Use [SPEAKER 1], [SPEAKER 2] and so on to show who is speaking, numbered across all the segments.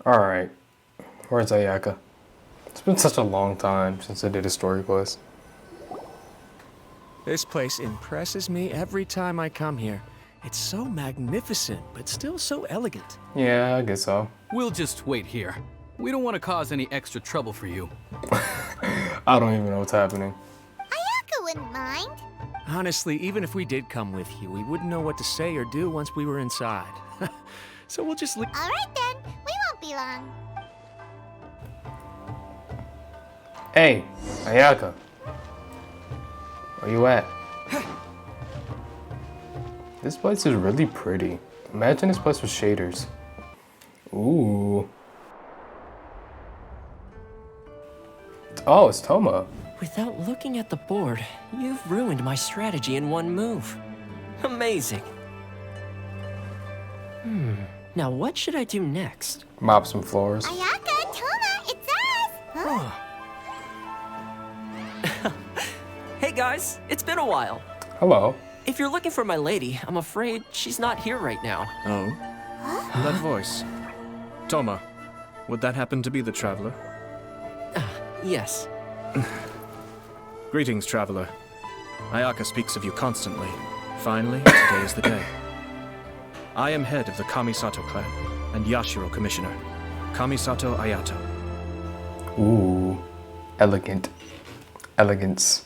[SPEAKER 1] Alright, where's Ayaka? It's been such a long time since I did a story quest.
[SPEAKER 2] This place impresses me every time I come here. It's so magnificent, but still so elegant.
[SPEAKER 1] Yeah, I guess so.
[SPEAKER 3] We'll just wait here. We don't want to cause any extra trouble for you.
[SPEAKER 1] I don't even know what's happening.
[SPEAKER 4] Ayaka wouldn't mind.
[SPEAKER 2] Honestly, even if we did come with you, we wouldn't know what to say or do once we were inside. So we'll just leave.
[SPEAKER 4] All right then, we won't be long.
[SPEAKER 1] Hey, Ayaka. Where you at? This place is really pretty. Imagine this place with shaders. Ooh. Oh, it's Toma.
[SPEAKER 5] Without looking at the board, you've ruined my strategy in one move. Amazing. Now what should I do next?
[SPEAKER 1] Mop some floors.
[SPEAKER 4] Ayaka, Toma, it's us! Huh?
[SPEAKER 5] Hey guys, it's been a while.
[SPEAKER 1] Hello.
[SPEAKER 5] If you're looking for my lady, I'm afraid she's not here right now.
[SPEAKER 2] Oh? That voice. Toma, would that happen to be the traveler?
[SPEAKER 5] Yes.
[SPEAKER 2] Greetings, traveler. Ayaka speaks of you constantly. Finally, today is the day. I am head of the Kamisato clan and Yashiro commissioner, Kamisato Ayato.
[SPEAKER 1] Ooh. Elegant. Elegance.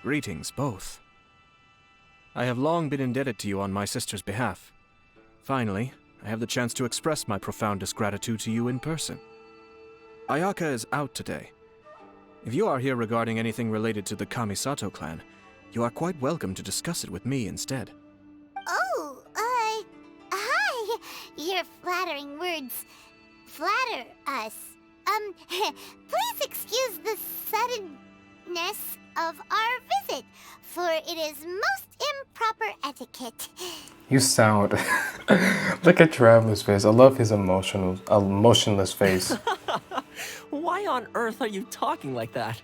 [SPEAKER 2] Greetings, both. I have long been indebted to you on my sister's behalf. Finally, I have the chance to express my profoundest gratitude to you in person. Ayaka is out today. If you are here regarding anything related to the Kamisato clan, you are quite welcome to discuss it with me instead.
[SPEAKER 4] Oh, hi! Your flattering words flatter us. Please excuse the suddenness of our visit, for it is most improper etiquette.
[SPEAKER 1] You sound look at Traveler's face. I love his emotionless face.
[SPEAKER 5] Why on earth are you talking like that?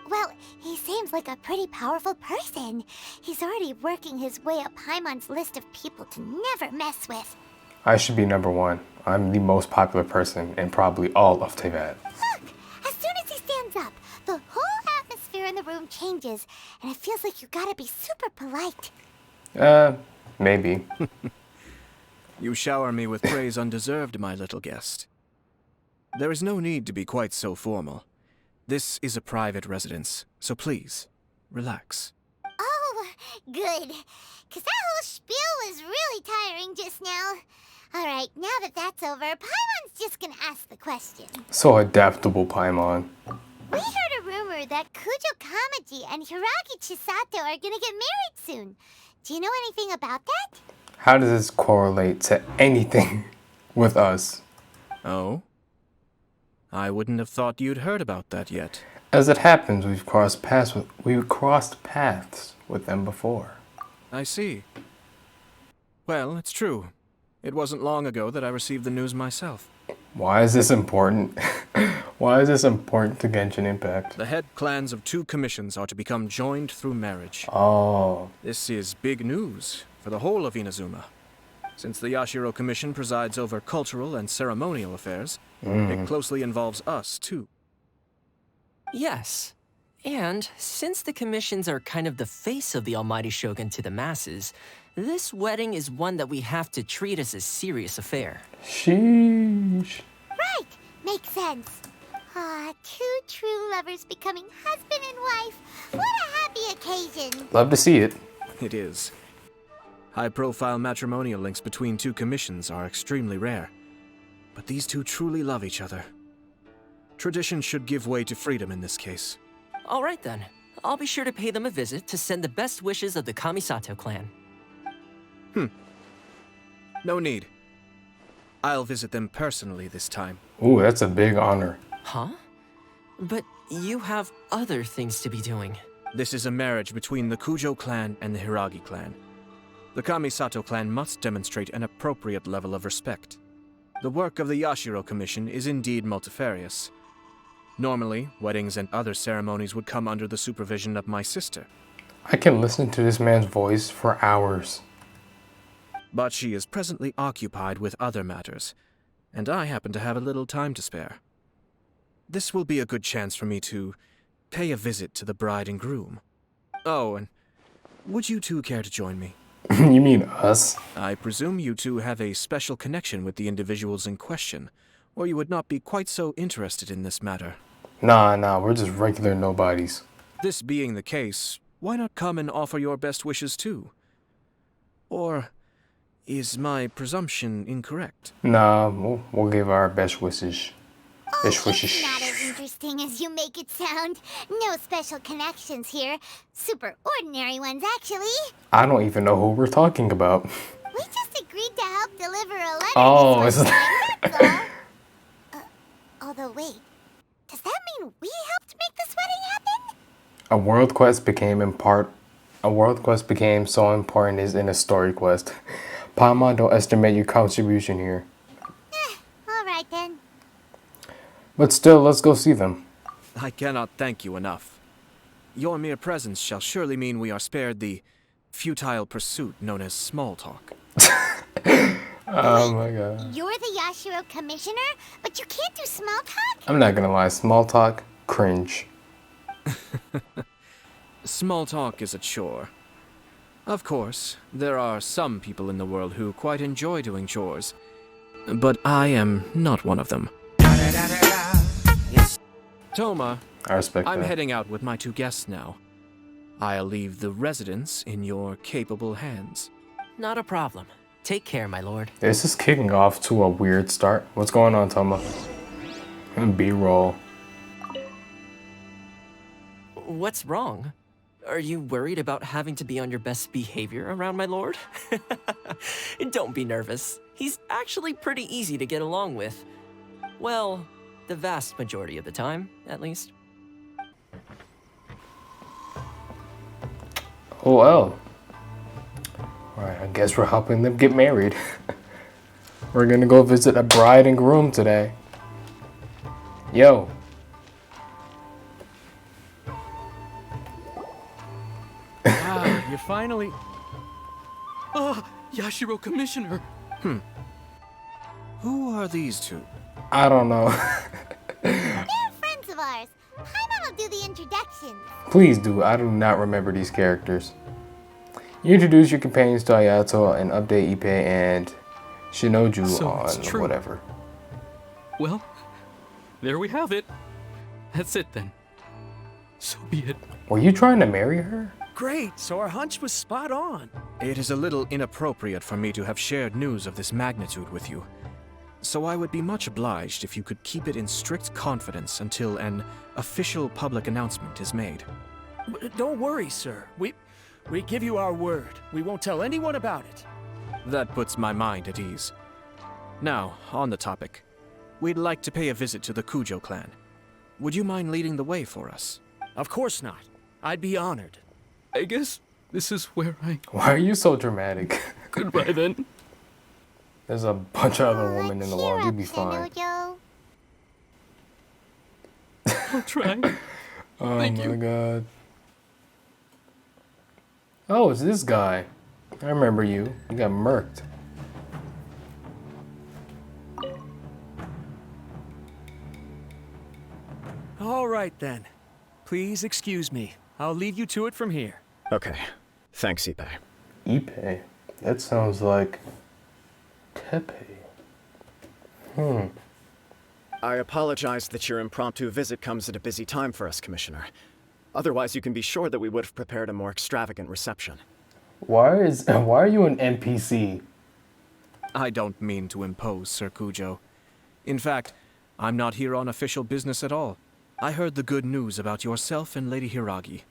[SPEAKER 4] Well, he seems like a pretty powerful person. He's already working his way up Paimon's list of people to never mess with.
[SPEAKER 1] I should be number one. I'm the most popular person in probably all of Teyvat.
[SPEAKER 4] Look! As soon as he stands up, the whole atmosphere in the room changes, and it feels like you gotta be super polite.
[SPEAKER 1] Maybe.
[SPEAKER 2] You shower me with praise undeserved, my little guest. There is no need to be quite so formal. This is a private residence, so please, relax.
[SPEAKER 4] Oh, good. 'Cause that whole spiel was really tiring just now. Alright, now that that's over, Paimon's just gonna ask the question.
[SPEAKER 1] So adaptable, Paimon.
[SPEAKER 4] We heard a rumor that Kujo Kamaji and Hiragi Chisato are gonna get married soon. Do you know anything about that?
[SPEAKER 1] How does this correlate to anything with us?
[SPEAKER 2] Oh? I wouldn't have thought you'd heard about that yet.
[SPEAKER 1] As it happens, we've crossed paths with them before.
[SPEAKER 2] I see. Well, it's true. It wasn't long ago that I received the news myself.
[SPEAKER 1] Why is this important? Why is this important to Genshin Impact?
[SPEAKER 2] The head clans of 2 commissions are to become joined through marriage.
[SPEAKER 1] Oh.
[SPEAKER 2] This is big news for the whole of Inazuma. Since the Yashiro Commission presides over cultural and ceremonial affairs, it closely involves us, too.
[SPEAKER 5] Yes. And since the commissions are kind of the face of the Almighty Shogun to the masses, this wedding is one that we have to treat as a serious affair.
[SPEAKER 1] Sheesh.
[SPEAKER 4] Right, makes sense. Ah, 2 true lovers becoming husband and wife. What a happy occasion.
[SPEAKER 1] Love to see it.
[SPEAKER 2] It is. High-profile matrimonial links between 2 commissions are extremely rare. But these 2 truly love each other. Tradition should give way to freedom in this case.
[SPEAKER 5] All right then. I'll be sure to pay them a visit to send the best wishes of the Kamisato clan.
[SPEAKER 2] No need. I'll visit them personally this time.
[SPEAKER 1] Ooh, that's a big honor.
[SPEAKER 5] Huh? But you have other things to be doing.
[SPEAKER 2] This is a marriage between the Kujo clan and the Hiragi clan. The Kamisato clan must demonstrate an appropriate level of respect. The work of the Yashiro Commission is indeed multifarious. Normally, weddings and other ceremonies would come under the supervision of my sister.
[SPEAKER 1] I can listen to this man's voice for hours.
[SPEAKER 2] But she is presently occupied with other matters, and I happen to have a little time to spare. This will be a good chance for me to pay a visit to the bride and groom. Oh, and would you two care to join me?
[SPEAKER 1] You mean us?
[SPEAKER 2] I presume you two have a special connection with the individuals in question, or you would not be quite so interested in this matter.
[SPEAKER 1] Nah, we're just regular nobodies.
[SPEAKER 2] This being the case, why not come and offer your best wishes too? Or is my presumption incorrect?
[SPEAKER 1] Nah, we'll give our best wishes.
[SPEAKER 4] Oh,
[SPEAKER 1] Best wishes.
[SPEAKER 4] it's not as interesting as you make it sound. No special connections here. Super ordinary ones, actually.
[SPEAKER 1] I don't even know who we're talking about.
[SPEAKER 4] We just agreed to help deliver a letter
[SPEAKER 1] Oh,
[SPEAKER 4] this
[SPEAKER 1] it's
[SPEAKER 4] one time, that's all. Although, wait. Does that mean we helped make this wedding happen?
[SPEAKER 1] A world quest became so important as in a story quest. Paimon, don't estimate your contribution here.
[SPEAKER 4] Alright then.
[SPEAKER 1] But still, let's go see them.
[SPEAKER 2] I cannot thank you enough. Your mere presence shall surely mean we are spared the futile pursuit known as small talk.
[SPEAKER 1] Oh my god.
[SPEAKER 4] You're the Yashiro commissioner, but you can't do small talk?
[SPEAKER 1] I'm not gonna lie, small talk, cringe.
[SPEAKER 2] Small talk is a chore. Of course, there are some people in the world who quite enjoy doing chores, but I am not one of them. Toma,
[SPEAKER 1] I respect
[SPEAKER 2] I'm
[SPEAKER 1] that.
[SPEAKER 2] heading out with my two guests now. I'll leave the residence in your capable hands.
[SPEAKER 5] Not a problem. Take care, my lord.
[SPEAKER 1] This is kicking off to a weird start. What's going on, Toma? B-roll.
[SPEAKER 5] What's wrong? Are you worried about having to be on your best behavior around my lord? Don't be nervous. He's actually pretty easy to get along with. Well, the vast majority of the time, at least.
[SPEAKER 1] Oh well. Alright, I guess we're helping them get married. We're gonna go visit a bride and groom today. Yo.
[SPEAKER 3] Ah, you finally... Oh, Yashiro Commissioner!
[SPEAKER 2] Who are these two?
[SPEAKER 1] I don't know.
[SPEAKER 4] They're friends of ours. Paimon will do the introductions.
[SPEAKER 1] Please do. I do not remember these characters. You introduce your companions to Ayato and update Ippei and Shinoju
[SPEAKER 3] So it's
[SPEAKER 1] on
[SPEAKER 3] true.
[SPEAKER 1] whatever.
[SPEAKER 3] Well, there we have it. That's it then. So be it.
[SPEAKER 1] Were you trying to marry her?
[SPEAKER 6] Great, so our hunch was spot on.
[SPEAKER 2] It is a little inappropriate for me to have shared news of this magnitude with you, so I would be much obliged if you could keep it in strict confidence until an official public announcement is made.
[SPEAKER 6] Don't worry, sir. We give you our word. We won't tell anyone about it.
[SPEAKER 2] That puts my mind at ease. Now, on the topic. We'd like to pay a visit to the Kujo clan. Would you mind leading the way for us?
[SPEAKER 6] Of course not. I'd be honored.
[SPEAKER 3] I guess this is where I...
[SPEAKER 1] Why are you so dramatic?
[SPEAKER 3] Goodbye then.
[SPEAKER 1] There's a bunch of other
[SPEAKER 4] Oh,
[SPEAKER 1] women in the
[SPEAKER 4] cheer
[SPEAKER 1] world. You'll
[SPEAKER 4] up,
[SPEAKER 1] be fine.
[SPEAKER 4] Shinojo.
[SPEAKER 3] I'll try.
[SPEAKER 1] Oh
[SPEAKER 3] Thank
[SPEAKER 1] my
[SPEAKER 3] you.
[SPEAKER 1] god. Oh, it's this guy. I remember you. You got murked.
[SPEAKER 6] All right then. Please excuse me. I'll leave you to it from here.
[SPEAKER 7] Okay. Thanks, Ippei.
[SPEAKER 1] Ippei. That sounds like Teppei.
[SPEAKER 7] I apologize that your impromptu visit comes at a busy time for us, Commissioner. Otherwise, you can be sure that we would have prepared a more extravagant reception.
[SPEAKER 1] Why are you an NPC?
[SPEAKER 2] I don't mean to impose, Sir Kujo. In fact, I'm not here on official business at all. I heard the good news about yourself and Lady Hiragi.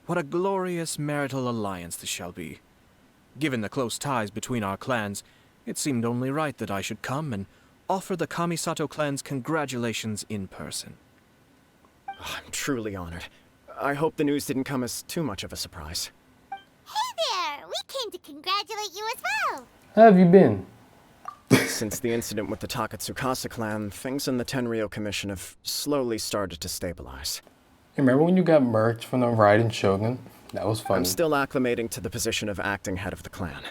[SPEAKER 2] What a glorious marital alliance this shall be. Given the close ties between our clans, it seemed only right that I should come and offer the Kamisato clan's congratulations in person.
[SPEAKER 7] I'm truly honored. I hope the news didn't come as too much of a surprise.
[SPEAKER 4] Hey there! We came to congratulate you as well.
[SPEAKER 1] How have you been?
[SPEAKER 7] Since the incident with the Takatsukasa clan, things in the Tenryou Commission have slowly started to stabilize.
[SPEAKER 1] Remember when you got murked from the Raiden Shogun? That was funny.
[SPEAKER 7] I'm still acclimating to the position of acting head of the clan.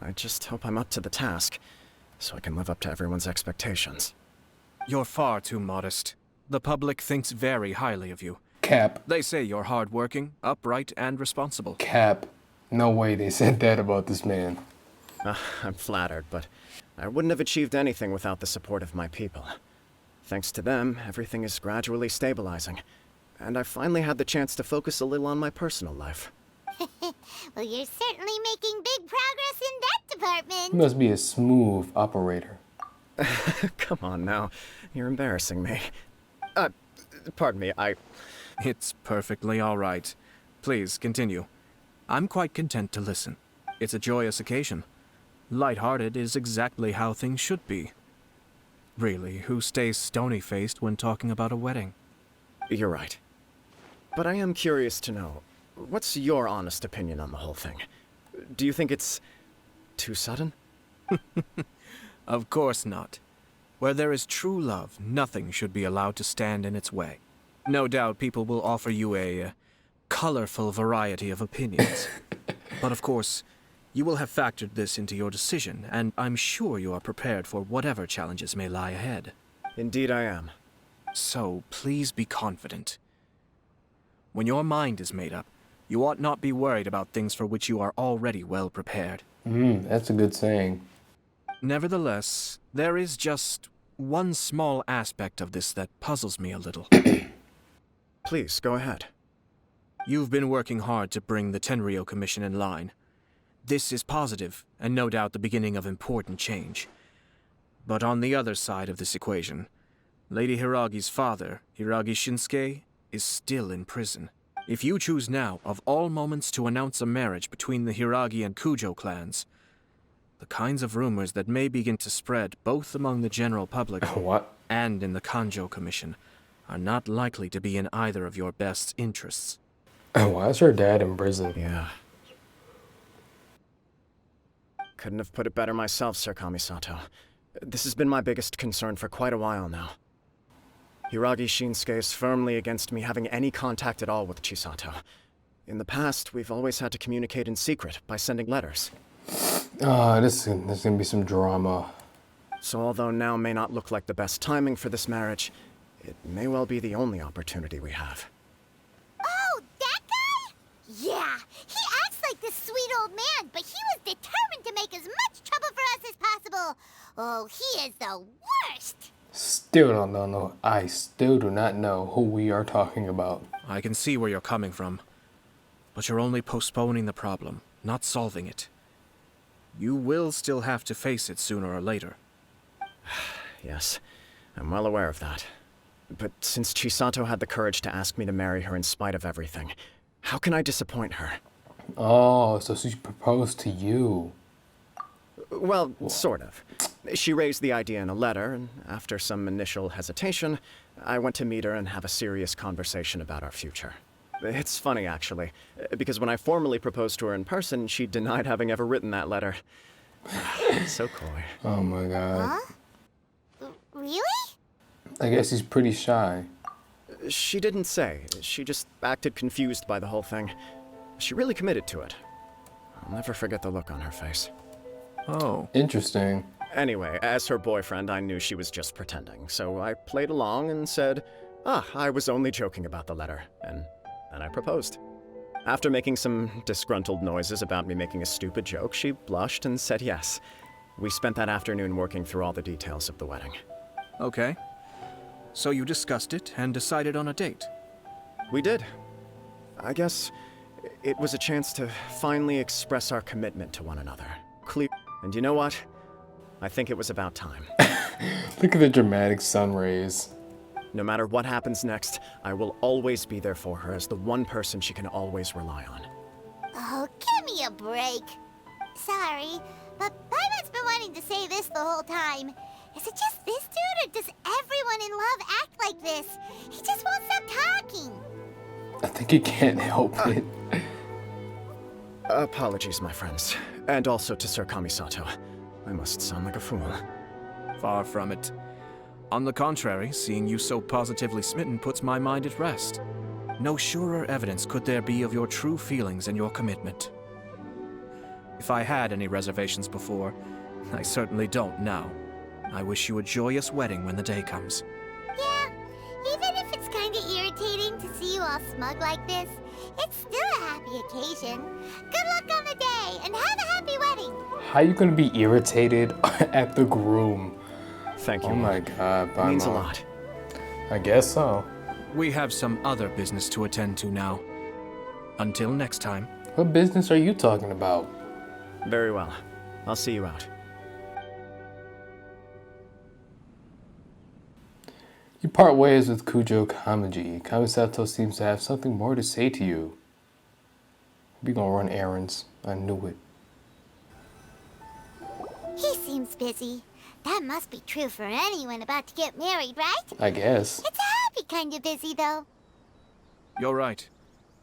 [SPEAKER 7] I just hope I'm up to the task, so I can live up to everyone's expectations.
[SPEAKER 2] You're far too modest. The public thinks very highly of you.
[SPEAKER 1] Cap.
[SPEAKER 2] They say you're hardworking, upright, and responsible.
[SPEAKER 1] Cap. No way they said that about this man.
[SPEAKER 7] I'm flattered, but I wouldn't have achieved anything without the support of my people. Thanks to them, everything is gradually stabilizing, and I finally had the chance to focus a little on my personal life.
[SPEAKER 4] Well, you're certainly making big progress in that department.
[SPEAKER 1] He must be a smooth operator.
[SPEAKER 7] Come on now, you're embarrassing me. Pardon me,
[SPEAKER 2] It's perfectly all right. Please, continue. I'm quite content to listen. It's a joyous occasion. Light-hearted is exactly how things should be. Really, who stays stony-faced when talking about a wedding?
[SPEAKER 7] You're right. But I am curious to know, what's your honest opinion on the whole thing? Do you think it's too sudden?
[SPEAKER 2] Of course not. Where there is true love, nothing should be allowed to stand in its way. No doubt people will offer you a colorful variety of opinions. But of course, you will have factored this into your decision, and I'm sure you are prepared for whatever challenges may lie ahead.
[SPEAKER 7] Indeed I am.
[SPEAKER 2] So, please be confident. When your mind is made up, you ought not be worried about things for which you are already well prepared.
[SPEAKER 1] That's a good saying.
[SPEAKER 2] Nevertheless, there is just one small aspect of this that puzzles me a little.
[SPEAKER 7] Please, go ahead.
[SPEAKER 2] You've been working hard to bring the Tenryou Commission in line. This is positive, and no doubt the beginning of important change. But on the other side of this equation, Lady Hiragi's father, Hiragi Shinsuke, is still in prison. If you choose now, of all moments, to announce a marriage between the Hiragi and Kujo clans, the kinds of rumors that may begin to spread both among the general public
[SPEAKER 1] What?
[SPEAKER 2] and in the Kanjo Commission are not likely to be in either of your best interests.
[SPEAKER 1] Why is her dad in prison?
[SPEAKER 7] Yeah. Couldn't have put it better myself, Sir Kamisato. This has been my biggest concern for quite a while now. Hiragi Shinsuke is firmly against me having any contact at all with Chisato. In the past, we've always had to communicate in secret by sending letters.
[SPEAKER 1] This is gonna be some drama.
[SPEAKER 7] So although now may not look like the best timing for this marriage, it may well be the only opportunity we have.
[SPEAKER 4] Oh, that guy? Yeah, he acts like this sweet old man, but he was determined to make as much trouble for us as possible. Oh, he is the worst.
[SPEAKER 1] Still don't know. I still do not know who we are talking about.
[SPEAKER 2] I can see where you're coming from, but you're only postponing the problem, not solving it. You will still have to face it sooner or later.
[SPEAKER 7] Yes, I'm well aware of that. But since Chisato had the courage to ask me to marry her in spite of everything, how can I disappoint her?
[SPEAKER 1] Oh, so she proposed to you.
[SPEAKER 7] Well, sort of. She raised the idea in a letter, and after some initial hesitation, I went to meet her and have a serious conversation about our future. It's funny, actually, because when I formally proposed to her in person, she denied having ever written that letter. So coy.
[SPEAKER 1] Oh my god.
[SPEAKER 4] Huh? Really?
[SPEAKER 1] I guess he's pretty shy.
[SPEAKER 7] She didn't say. She just acted confused by the whole thing. She really committed to it. I'll never forget the look on her face.
[SPEAKER 2] Oh.
[SPEAKER 1] Interesting.
[SPEAKER 7] Anyway, as her boyfriend, I knew she was just pretending, so I played along and said, I was only joking about the letter, and then I proposed. After making some disgruntled noises about me making a stupid joke, she blushed and said yes. We spent that afternoon working through all the details of the wedding.
[SPEAKER 2] Okay. So you discussed it and decided on a date.
[SPEAKER 7] We did. I guess it was a chance to finally express our commitment to one another. Clear. And you know what? I think it was about time.
[SPEAKER 1] Look at the dramatic sun rays.
[SPEAKER 7] No matter what happens next, I will always be there for her as the one person she can always rely on.
[SPEAKER 4] Oh, give me a break. Sorry, but Paimon's been wanting to say this the whole time. Is it just this dude, or does everyone in love act like this? He just won't stop talking.
[SPEAKER 1] I think he can't help it.
[SPEAKER 7] Apologies, my friends. And also to Sir Kamisato. I must sound like a fool.
[SPEAKER 2] Far from it. On the contrary, seeing you so positively smitten puts my mind at rest. No surer evidence could there be of your true feelings and your commitment. If I had any reservations before, I certainly don't now. I wish you a joyous wedding when the day comes.
[SPEAKER 4] Yeah, even if it's kinda irritating to see you all smug like this, it's still a happy occasion. Good luck on the day, and have a happy wedding!
[SPEAKER 1] How you gonna be irritated at the groom?
[SPEAKER 7] Thank you.
[SPEAKER 1] Oh my god,
[SPEAKER 7] It means a
[SPEAKER 1] Paimon.
[SPEAKER 7] lot.
[SPEAKER 1] I guess so.
[SPEAKER 2] We have some other business to attend to now. Until next time.
[SPEAKER 1] What business are you talking about?
[SPEAKER 7] Very well. I'll see you out.
[SPEAKER 1] You part ways with Kujo Kamaji. Kamisato seems to have something more to say to you. We gonna run errands. I knew it.
[SPEAKER 4] He seems busy. That must be true for anyone about to get married, right?
[SPEAKER 1] I guess.
[SPEAKER 4] It's a happy kind of busy, though.
[SPEAKER 2] You're right.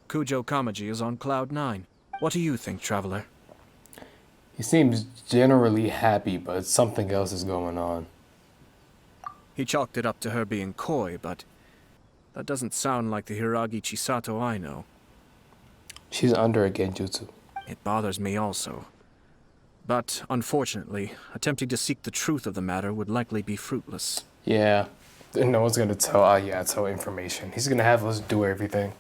[SPEAKER 2] Kujo Kamaji is on Cloud 9. What do you think, Traveler?
[SPEAKER 1] He seems generally happy, but something else is going on.
[SPEAKER 2] He chalked it up to her being coy, but that doesn't sound like the Hiragi Chisato I know.
[SPEAKER 1] She's under a genjutsu.
[SPEAKER 2] It bothers me also. But, unfortunately, attempting to seek the truth of the matter would likely be fruitless.
[SPEAKER 1] Yeah, no one's gonna tell Ayato information. He's gonna have us do everything.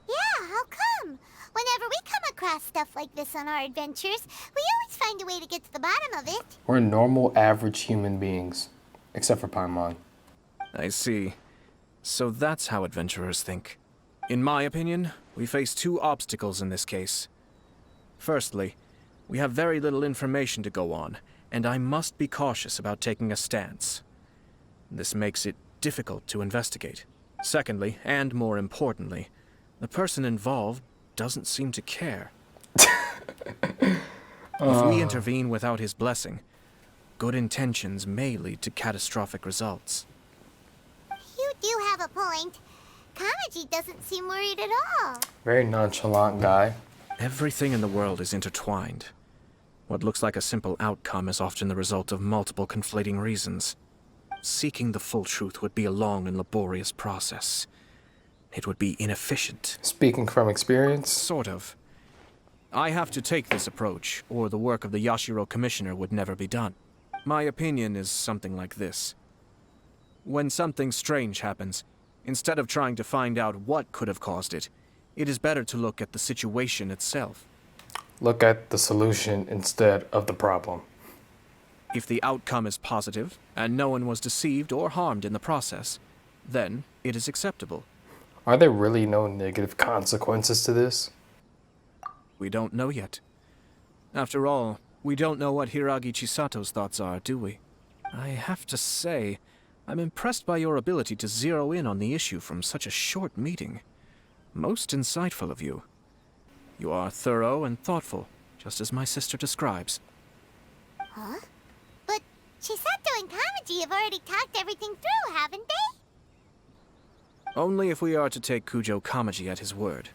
[SPEAKER 4] Yeah, how come? Whenever we come across stuff like this on our adventures, we always find a way to get to the bottom of it.
[SPEAKER 1] We're normal, average human beings. Except for Paimon.
[SPEAKER 2] I see. So that's how adventurers think. In my opinion, we face two obstacles in this case. Firstly, we have very little information to go on, and I must be cautious about taking a stance. This makes it difficult to investigate. Secondly, and more importantly, the person involved doesn't seem to care. If we intervene without his blessing, good intentions may lead to catastrophic results.
[SPEAKER 4] You do have a point. Kamaji doesn't seem worried at all.
[SPEAKER 1] Very nonchalant guy.
[SPEAKER 2] Everything in the world is intertwined. What looks like a simple outcome is often the result of multiple conflating reasons. Seeking the full truth would be a long and laborious process. It would be inefficient.
[SPEAKER 1] Speaking from experience.
[SPEAKER 2] Sort of. I have to take this approach, or the work of the Yashiro Commissioner would never be done. My opinion is something like this. When something strange happens, instead of trying to find out what could have caused it, it is better to look at the situation itself.
[SPEAKER 1] Look at the solution instead of the problem.
[SPEAKER 2] If the outcome is positive, and no one was deceived or harmed in the process, then it is acceptable.
[SPEAKER 1] Are there really no negative consequences to this?
[SPEAKER 2] We don't know yet. After all, we don't know what Hiragi Chisato's thoughts are, do we? I have to say, I'm impressed by your ability to zero in on the issue from such a short meeting. Most insightful of you. You are thorough and thoughtful, just as my sister describes.
[SPEAKER 4] Huh? But Chisato and Kamaji have already talked everything through, haven't they?
[SPEAKER 2] Only if we are to take Kujo Kamaji at his word.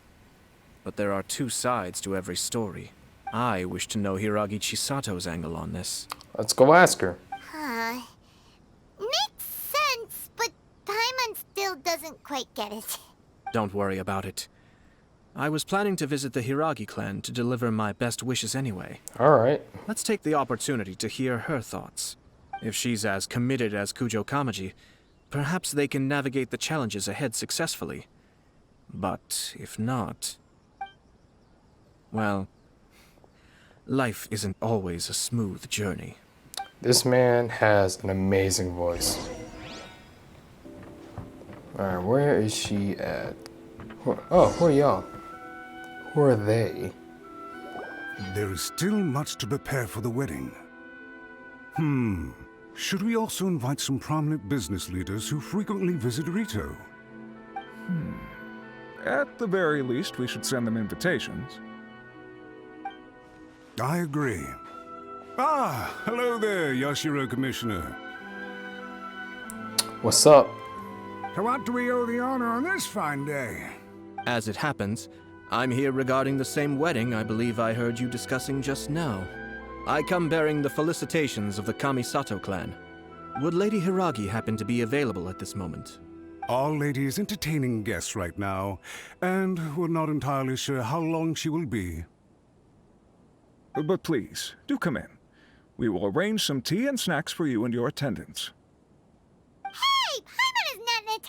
[SPEAKER 2] But there are two sides to every story. I wish to know Hiragi Chisato's angle on this.
[SPEAKER 1] Let's go ask her.
[SPEAKER 4] Huh. Makes sense, but Paimon still doesn't quite get it.
[SPEAKER 2] Don't worry about it. I was planning to visit the Hiragi clan to deliver my best wishes anyway.
[SPEAKER 1] Alright.
[SPEAKER 2] Let's take the opportunity to hear her thoughts. If she's as committed as Kujo Kamaji, perhaps they can navigate the challenges ahead successfully. But if not... well, life isn't always a smooth journey.
[SPEAKER 1] This man has an amazing voice. Alright, where is she at? Oh, who are y'all? Who are they?
[SPEAKER 8] There is still much to prepare for the wedding. Should we also invite some prominent business leaders who frequently visit Rito?
[SPEAKER 9] At the very least, we should send them invitations.
[SPEAKER 8] I agree. Ah, hello there, Yashiro Commissioner.
[SPEAKER 1] What's up?
[SPEAKER 8] To what do we owe the honor on this fine day?
[SPEAKER 2] As it happens, I'm here regarding the same wedding I believe I heard you discussing just now. I come bearing the felicitations of the Kamisato clan. Would Lady Hiragi happen to be available at this moment?
[SPEAKER 8] Our lady is entertaining guests right now, and we're not entirely sure how long she will be.
[SPEAKER 9] But please, do come in. We will arrange some tea and snacks for you and your attendants.
[SPEAKER 4] Hey, Paimon is not an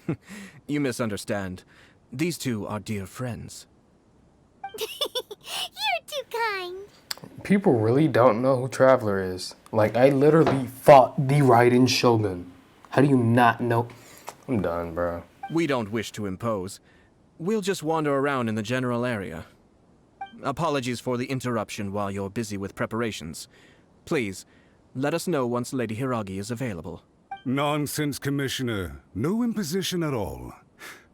[SPEAKER 4] attendant!
[SPEAKER 2] You misunderstand. These two are dear friends.
[SPEAKER 4] You're too kind.
[SPEAKER 1] People really don't know who Traveler is. Like, I literally fought the Raiden Shogun. How do you not know? I'm done, bro.
[SPEAKER 2] We don't wish to impose. We'll just wander around in the general area. Apologies for the interruption while you're busy with preparations. Please, let us know once Lady Hiragi is available.
[SPEAKER 8] Nonsense, Commissioner. No imposition at all.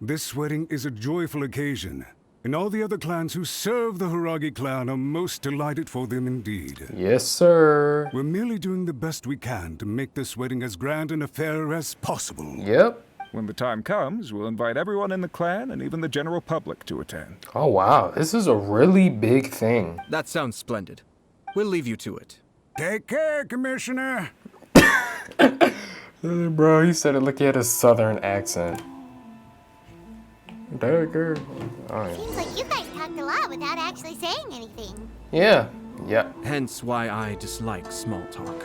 [SPEAKER 8] This wedding is a joyful occasion, and all the other clans who serve the Hiragi clan are most delighted for them indeed.
[SPEAKER 1] Yes, sir.
[SPEAKER 8] We're merely doing the best we can to make this wedding as grand an affair as possible.
[SPEAKER 1] Yep.
[SPEAKER 9] When the time comes, we'll invite everyone in the clan and even the general public to attend.
[SPEAKER 1] Oh, wow. This is a really big thing.
[SPEAKER 2] That sounds splendid. We'll leave you to it.
[SPEAKER 8] Take care, Commissioner.
[SPEAKER 1] Bro, he said it like he had a southern accent. Dagger. Oh, yeah.
[SPEAKER 4] Seems like you guys talked a lot without actually saying anything.
[SPEAKER 1] Yeah. Yeah.
[SPEAKER 2] Hence why I dislike small talk.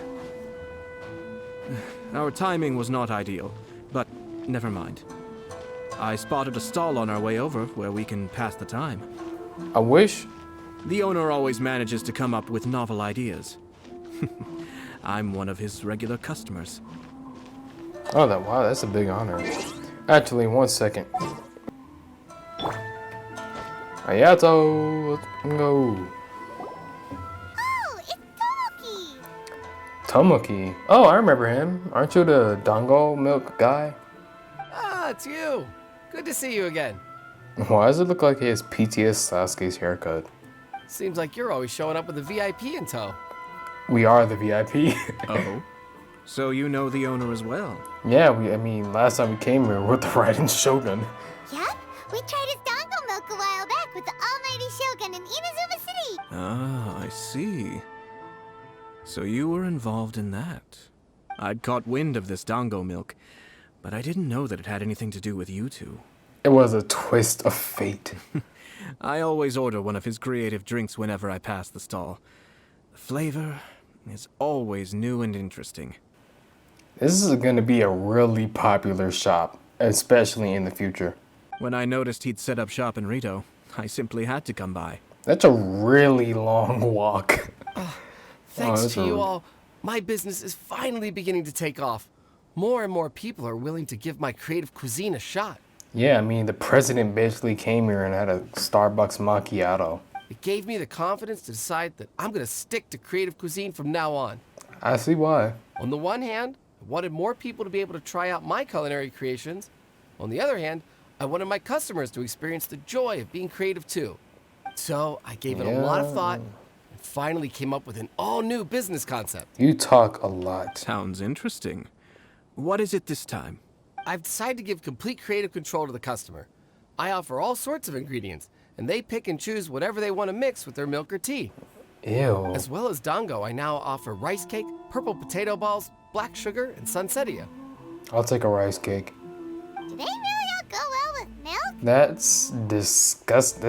[SPEAKER 2] Our timing was not ideal, but never mind. I spotted a stall on our way over where we can pass the time.
[SPEAKER 1] I wish.
[SPEAKER 2] The owner always manages to come up with novel ideas. I'm one of his regular customers.
[SPEAKER 1] Oh, wow, that's a big honor. Actually, 1 second. Ayato, let's go.
[SPEAKER 4] Oh, it's Tomoki!
[SPEAKER 1] Tomoki. Oh, I remember him. Aren't you the dango milk guy?
[SPEAKER 10] Ah, it's you. Good to see you again.
[SPEAKER 1] Why does it look like he has PTS Sasuke's haircut?
[SPEAKER 10] Seems like you're always showing up with a VIP in tow.
[SPEAKER 1] We are the VIP.
[SPEAKER 2] Oh? So you know the owner as well?
[SPEAKER 1] Yeah, I mean, last time we came here with the Raiden Shogun.
[SPEAKER 4] Yup, we tried his dango milk a while back with the almighty Shogun in Inazuma City.
[SPEAKER 2] Ah, I see. So you were involved in that. I'd caught wind of this dango milk, but I didn't know that it had anything to do with you two.
[SPEAKER 1] It was a twist of fate.
[SPEAKER 2] I always order one of his creative drinks whenever I pass the stall. The flavor is always new and interesting.
[SPEAKER 1] This is going to be a really popular shop, especially in the future.
[SPEAKER 2] When I noticed he'd set up shop in Rito, I simply had to come by.
[SPEAKER 1] That's a really long walk.
[SPEAKER 10] Thanks
[SPEAKER 1] that's
[SPEAKER 10] to
[SPEAKER 1] a-
[SPEAKER 10] you all, my business is finally beginning to take off. More and more people are willing to give my creative cuisine a shot.
[SPEAKER 1] Yeah, I mean, the president basically came here and had a Starbucks macchiato.
[SPEAKER 10] It gave me the confidence to decide that I'm going to stick to creative cuisine from now on.
[SPEAKER 1] I see why.
[SPEAKER 10] On the one hand, I wanted more people to be able to try out my culinary creations. On the other hand, I wanted my customers to experience the joy of being creative too. So I gave it a lot of thought and finally came up with an all-new business concept.
[SPEAKER 1] You talk a lot.
[SPEAKER 2] Sounds interesting. What is it this time?
[SPEAKER 10] I've decided to give complete creative control to the customer. I offer all sorts of ingredients, and they pick and choose whatever they want to mix with their milk or tea.
[SPEAKER 1] Ew.
[SPEAKER 10] As well as dango, I now offer rice cake, purple potato balls, black sugar, and sunsettia.
[SPEAKER 1] I'll take a rice cake.
[SPEAKER 4] Do they really all go well with milk?
[SPEAKER 1] That's disgusting.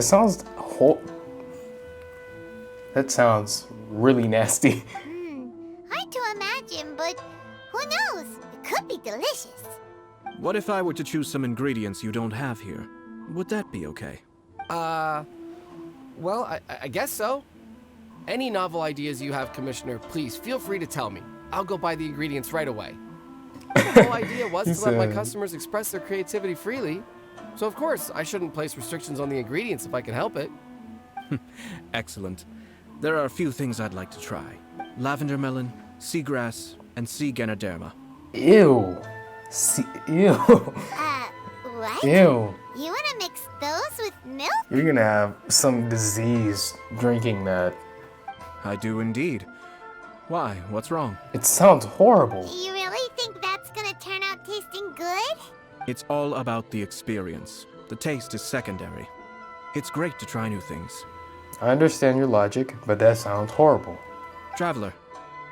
[SPEAKER 1] That sounds really nasty.
[SPEAKER 4] Hard to imagine, but who knows? It could be delicious.
[SPEAKER 2] What if I were to choose some ingredients you don't have here? Would that be okay?
[SPEAKER 10] Well, I guess so. Any novel ideas you have, Commissioner, please feel free to tell me. I'll go buy the ingredients right away. The whole idea was to let my customers express their creativity freely. So of course, I shouldn't place restrictions on the ingredients if I can help it.
[SPEAKER 2] Excellent. There are a few things I'd like to try. Lavender melon, seagrass, and sea ganoderma.
[SPEAKER 1] Ew. Ew.
[SPEAKER 4] What?
[SPEAKER 1] Ew.
[SPEAKER 4] You want to mix those with milk?
[SPEAKER 1] You're gonna have some disease drinking that.
[SPEAKER 2] I do indeed. Why? What's wrong?
[SPEAKER 1] It sounds horrible.
[SPEAKER 4] You really think that's gonna turn out tasting good?
[SPEAKER 2] It's all about the experience. The taste is secondary. It's great to try new things.
[SPEAKER 1] I understand your logic, but that sounds horrible.
[SPEAKER 2] Traveler,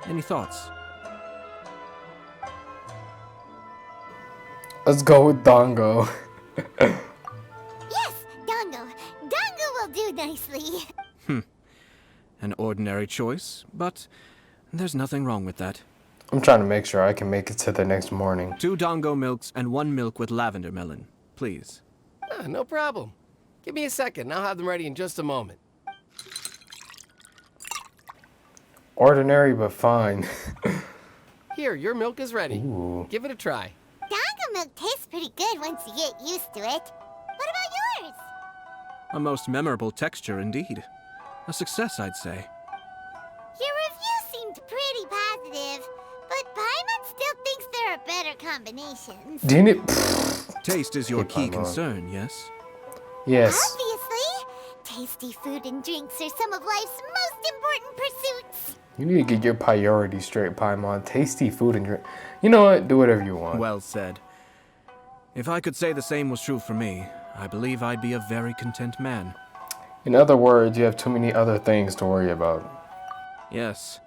[SPEAKER 2] any thoughts?
[SPEAKER 1] Let's go with Dongo.
[SPEAKER 4] Yes, Dongo. Dongo will do nicely.
[SPEAKER 2] An ordinary choice, but there's nothing wrong with that.
[SPEAKER 1] I'm trying to make sure I can make it to the next morning.
[SPEAKER 2] 2 Dongo milks and 1 milk with lavender melon, please.
[SPEAKER 10] No problem. Give me a second, I'll have them ready in just a moment.
[SPEAKER 1] Ordinary but fine.
[SPEAKER 10] Here, your milk is ready.
[SPEAKER 1] Ooh.
[SPEAKER 10] Give it a try.
[SPEAKER 4] Dongo milk tastes pretty good once you get used to it. What about yours?
[SPEAKER 2] A most memorable texture indeed. A success, I'd say.
[SPEAKER 4] Your review seemed pretty positive, but Paimon still thinks there are better combinations.
[SPEAKER 1] Didn't it?
[SPEAKER 2] Taste is your
[SPEAKER 1] Hey,
[SPEAKER 2] key
[SPEAKER 1] Paimon.
[SPEAKER 2] concern, yes?
[SPEAKER 1] Yes.
[SPEAKER 4] Obviously, tasty food and drinks are some of life's most important pursuits.
[SPEAKER 1] You need to get your priorities straight, Paimon. Tasty food and drink. You know what? Do whatever you want.
[SPEAKER 2] Well said. If I could say the same was true for me, I believe I'd be a very content man.
[SPEAKER 1] In other words, you have too many other things to worry about.
[SPEAKER 2] Yes.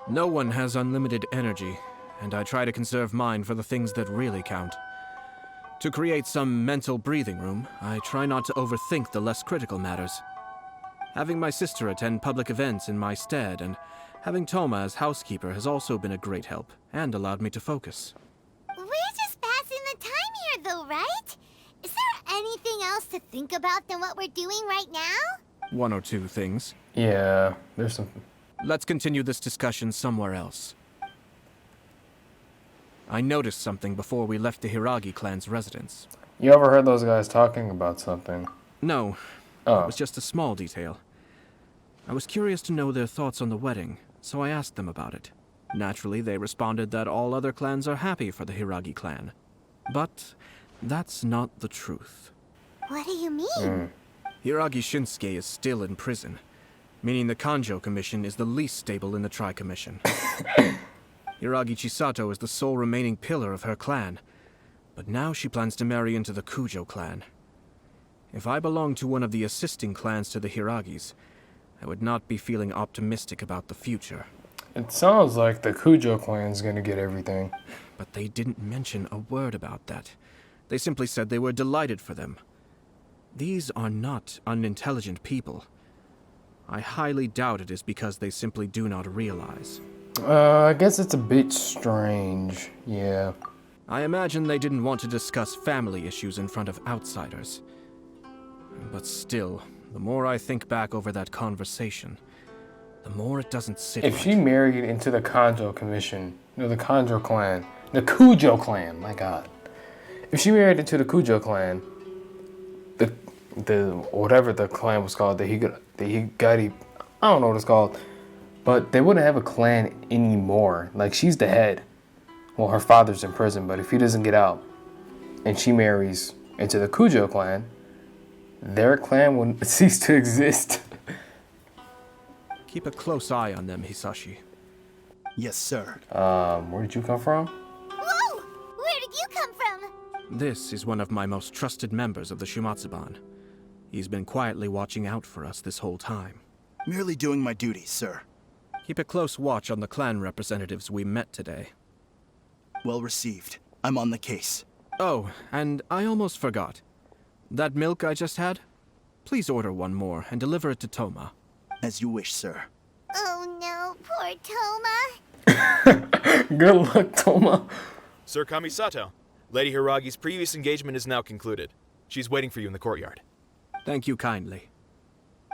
[SPEAKER 2] No one has unlimited energy, and I try to conserve mine for the things that really count. To create some mental breathing room, I try not to overthink the less critical matters. Having my sister attend public events in my stead and having Toma as housekeeper has also been a great help and allowed me to focus.
[SPEAKER 4] We're just passing the time here, though, right? Is there anything else to think about than what we're doing right now?
[SPEAKER 2] 1 or 2 things.
[SPEAKER 1] Yeah, there's some.
[SPEAKER 2] Let's continue this discussion somewhere else. I noticed something before we left the Hiragi clan's residence.
[SPEAKER 1] You ever heard those guys talking about something?
[SPEAKER 2] No,
[SPEAKER 1] Oh.
[SPEAKER 2] it was just a small detail. I was curious to know their thoughts on the wedding, so I asked them about it. Naturally, they responded that all other clans are happy for the Hiragi clan. But that's not the truth.
[SPEAKER 4] What do you mean?
[SPEAKER 2] Hiragi Shinsuke is still in prison, meaning the Kanjo Commission is the least stable in the Tri-Commission. Hiragi Chisato is the sole remaining pillar of her clan, but now she plans to marry into the Kujo clan. If I belonged to one of the assisting clans to the Hiragis, I would not be feeling optimistic about the future.
[SPEAKER 1] It sounds like the Kujo clan's gonna get everything.
[SPEAKER 2] But they didn't mention a word about that. They simply said they were delighted for them. These are not unintelligent people. I highly doubt it is because they simply do not realize.
[SPEAKER 1] I guess it's a bit strange. Yeah.
[SPEAKER 2] I imagine they didn't want to discuss family issues in front of outsiders. But still, the more I think back over that conversation, the more it doesn't sit
[SPEAKER 1] If
[SPEAKER 2] right.
[SPEAKER 1] she married into the Kanjo Commission, no, the Kanjo clan, the Kujo clan, my god. If she married into the Kujo clan, the whatever the clan was called, the Higari, I don't know what it's called, but they wouldn't have a clan anymore. Like, she's the head. Well, her father's in prison, but if he doesn't get out and she marries into the Kujo clan, their clan would cease to exist.
[SPEAKER 2] Keep a close eye on them, Hisashi.
[SPEAKER 11] Yes, sir.
[SPEAKER 1] Where did you come from?
[SPEAKER 4] Whoa! Where did you come from?
[SPEAKER 2] This is one of my most trusted members of the Shumatsuban. He's been quietly watching out for us this whole time.
[SPEAKER 11] Merely doing my duties, sir.
[SPEAKER 2] Keep a close watch on the clan representatives we met today.
[SPEAKER 11] Well received. I'm on the case.
[SPEAKER 2] Oh, and I almost forgot. That milk I just had? Please order 1 more and deliver it to Toma.
[SPEAKER 11] As you wish, sir.
[SPEAKER 4] Oh no, poor Toma.
[SPEAKER 1] Good luck, Toma.
[SPEAKER 12] Sir Kamisato, Lady Hiragi's previous engagement is now concluded. She's waiting for you in the courtyard.
[SPEAKER 2] Thank you kindly.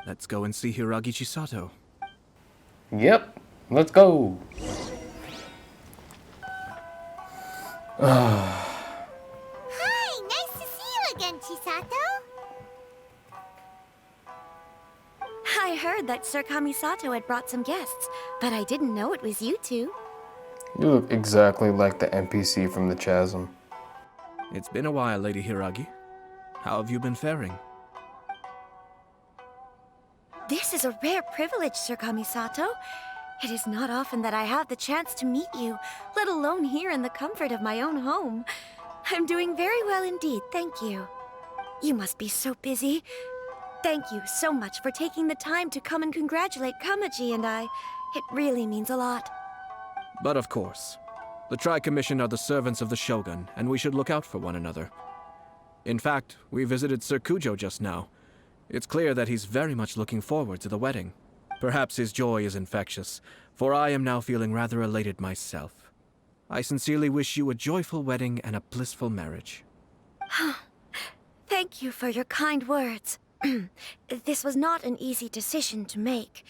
[SPEAKER 2] Let's go and see Hiragi Chisato.
[SPEAKER 1] Yep, let's go.
[SPEAKER 4] Hi, nice to see you again, Chisato.
[SPEAKER 13] I heard that Sir Kamisato had brought some guests, but I didn't know it was you two.
[SPEAKER 1] You look exactly like the NPC from the Chasm.
[SPEAKER 2] It's been a while, Lady Hiragi. How have you been faring?
[SPEAKER 13] This is a rare privilege, Sir Kamisato. It is not often that I have the chance to meet you, let alone here in the comfort of my own home. I'm doing very well indeed, thank you. You must be so busy. Thank you so much for taking the time to come and congratulate Kamaji and I. It really means a lot.
[SPEAKER 2] But of course, The Tri-Commission are the servants of the Shogun, and we should look out for one another. In fact, we visited Sir Kujo just now. It's clear that he's very much looking forward to the wedding. Perhaps his joy is infectious, for I am now feeling rather elated myself. I sincerely wish you a joyful wedding and a blissful marriage.
[SPEAKER 13] Thank you for your kind words. This was not an easy decision to make.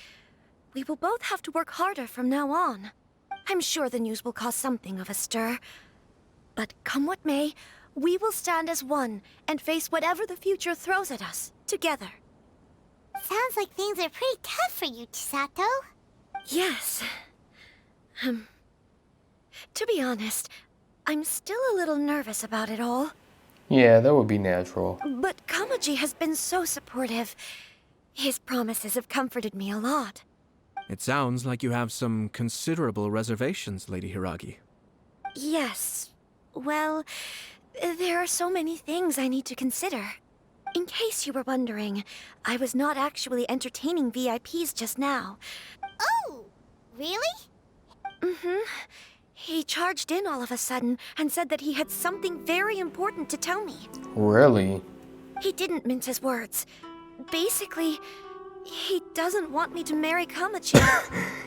[SPEAKER 13] We will both have to work harder from now on. I'm sure the news will cause something of a stir. But come what may, we will stand as one and face whatever the future throws at us, together.
[SPEAKER 4] Sounds like things are pretty tough for you, Chisato.
[SPEAKER 13] Yes. To be honest, I'm still a little nervous about it all.
[SPEAKER 1] Yeah, that would be natural.
[SPEAKER 13] But Kamaji has been so supportive. His promises have comforted me a lot.
[SPEAKER 2] It sounds like you have some considerable reservations, Lady Hiragi.
[SPEAKER 13] Yes. Well, there are so many things I need to consider. In case you were wondering, I was not actually entertaining VIPs just now.
[SPEAKER 4] Oh, really?
[SPEAKER 13] Mm-hmm. He charged in all of a sudden and said that he had something very important to tell me.
[SPEAKER 1] Really?
[SPEAKER 13] He didn't mince his words. Basically, he doesn't want me to marry Kamachi.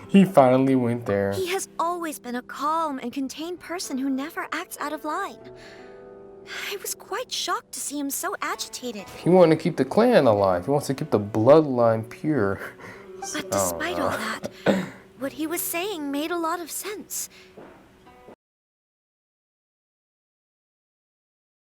[SPEAKER 1] He finally went there.
[SPEAKER 13] He has always been a calm and contained person who never acts out of line. I was quite shocked to see him so agitated.
[SPEAKER 1] He wanted to keep the clan alive. He wants to keep the bloodline pure.
[SPEAKER 13] But despite all that, what he was saying made a lot of sense.